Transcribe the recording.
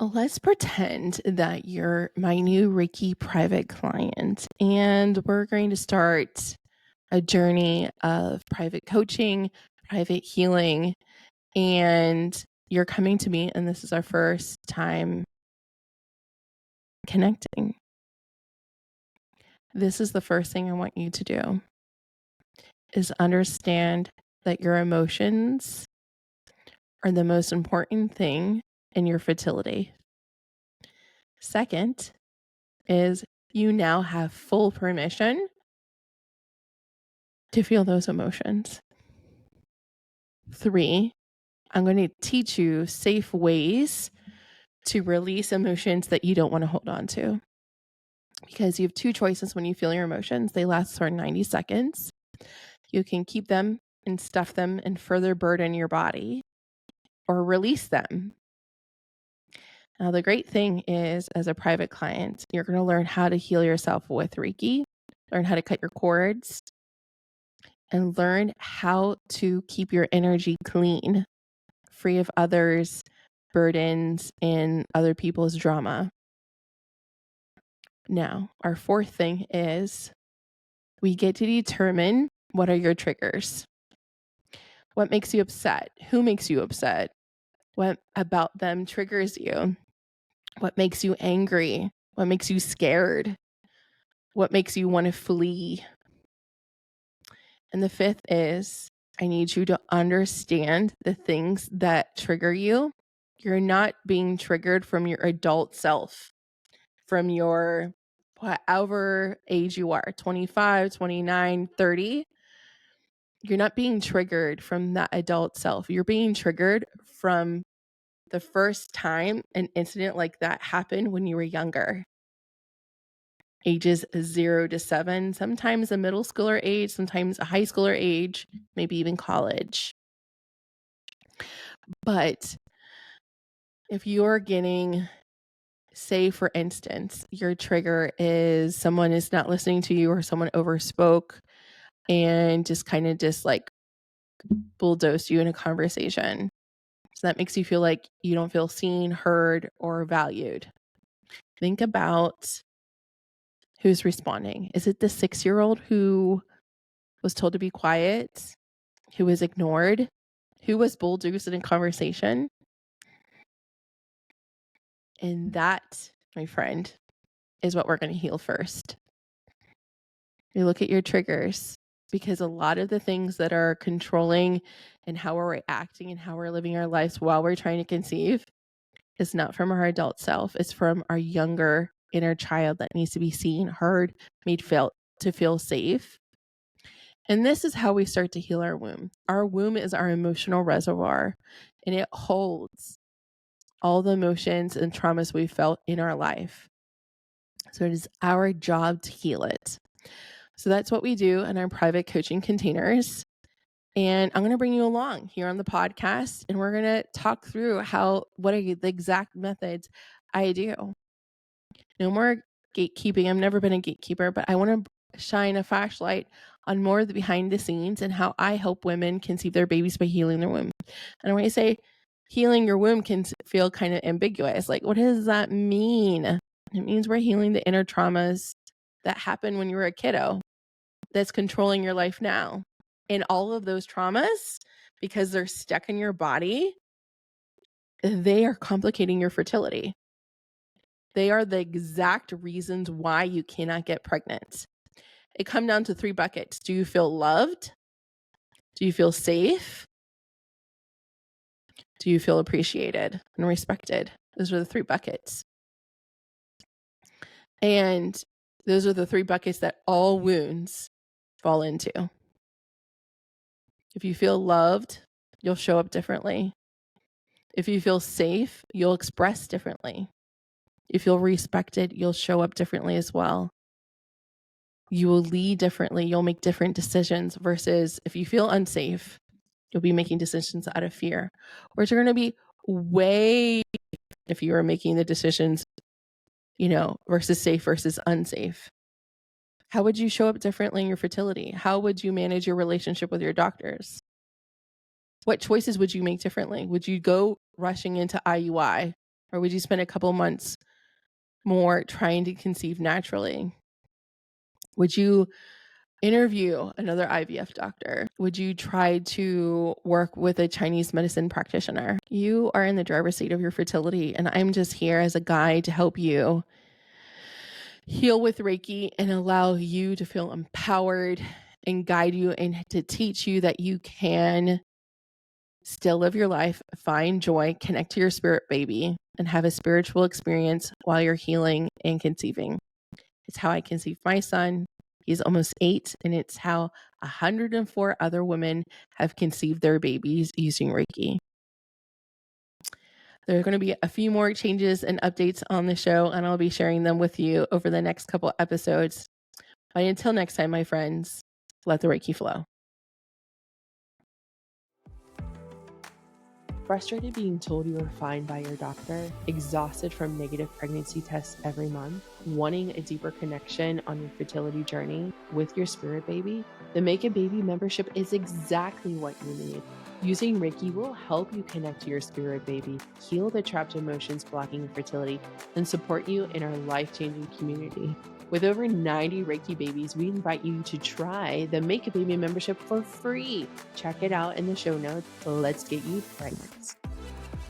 Let's pretend that you're my new Reiki private client, and we're going to start a journey of private coaching, private healing, and you're coming to me, and this is our first time connecting. This is the first thing I want you to do, is understand that your emotions are the most important thing in your fertility. Second is you now have full permission to feel those emotions. 3, I'm going to teach you safe ways to release emotions that you don't want to hold on to. Because you have 2 choices when you feel your emotions. They last for 90 seconds. You can keep them and stuff them and further burden your body, or release them. Now, the great thing is, as a private client, you're going to learn how to heal yourself with Reiki, learn how to cut your cords, and learn how to keep your energy clean, free of others' burdens and other people's drama. Now, our 4th thing is we get to determine what are your triggers. What makes you upset? Who makes you upset? What about them triggers you? What makes you angry? What makes you scared? What makes you want to flee? And the 5th is I need you to understand the things that trigger you. You're not being triggered from your adult self, from your whatever age you are, 25, 29, 30. You're not being triggered from that adult self. You're being triggered from the first time an incident like that happened when you were younger. Ages 0 to 7, sometimes a middle schooler age, sometimes a high schooler age, maybe even college. But if you're getting, say, for instance, your trigger is someone is not listening to you or someone overspoke and just kind of just like bulldozed you in a conversation. So that makes you feel like you don't feel seen, heard, or valued. Think about who's responding. Is it the 6-year-old who was told to be quiet, who was ignored, who was bulldozed in a conversation? And that, my friend, is what we're going to heal first. You look at your triggers, because a lot of the things that are controlling and how we're reacting and how we're living our lives while we're trying to conceive is not from our adult self. It's from our younger inner child that needs to be seen, heard, made to feel safe. And this is how we start to heal our womb. Our womb is our emotional reservoir, and it holds all the emotions and traumas we felt in our life. So it is our job to heal it. So that's what we do in our private coaching containers. And I'm going to bring you along here on the podcast, and we're going to talk through what are the exact methods I do. No more gatekeeping. I've never been a gatekeeper, but I want to shine a flashlight on more of the behind the scenes and how I help women conceive their babies by healing their womb. And when I say healing your womb can feel kind of ambiguous, like what does that mean? It means we're healing the inner traumas that happened when you were a kiddo that's controlling your life now. And all of those traumas, because they're stuck in your body, they are complicating your fertility. They are the exact reasons why you cannot get pregnant. It comes down to 3 buckets. Do you feel loved? Do you feel safe? Do you feel appreciated and respected? Those are the 3 buckets. And those are the 3 buckets that all wounds fall into. If you feel loved, you'll show up differently. If you feel safe, you'll express differently. If you'll respected, you'll show up differently as well. You will lead differently. You'll make different decisions versus if you feel unsafe, you'll be making decisions out of fear, which are going to be way if you are making the decisions, versus safe versus unsafe. How would you show up differently in your fertility? How would you manage your relationship with your doctors? What choices would you make differently? Would you go rushing into IUI Or would you spend a couple months more trying to conceive naturally? Would you interview another IVF doctor? Would you try to work with a Chinese medicine practitioner? You are in the driver's seat of your fertility, and I'm just here as a guide to help you heal with Reiki and allow you to feel empowered and guide you and to teach you that you can still live your life, find joy, connect to your spirit baby, and have a spiritual experience while you're healing and conceiving. It's how I conceived my son. He's almost 8, and it's how 104 other women have conceived their babies using Reiki. There are going to be a few more changes and updates on the show, and I'll be sharing them with you over the next couple episodes. But until next time, my friends, let the Reiki flow. Frustrated being told you are fine by your doctor, exhausted from negative pregnancy tests every month, wanting a deeper connection on your fertility journey with your spirit baby? The Make a Baby membership is exactly what you need. Using Reiki will help you connect to your spirit baby, heal the trapped emotions blocking fertility, and support you in our life-changing community. With over 90 Reiki babies, we invite you to try the Make a Baby membership for free. Check it out in the show notes. Let's get you pregnant.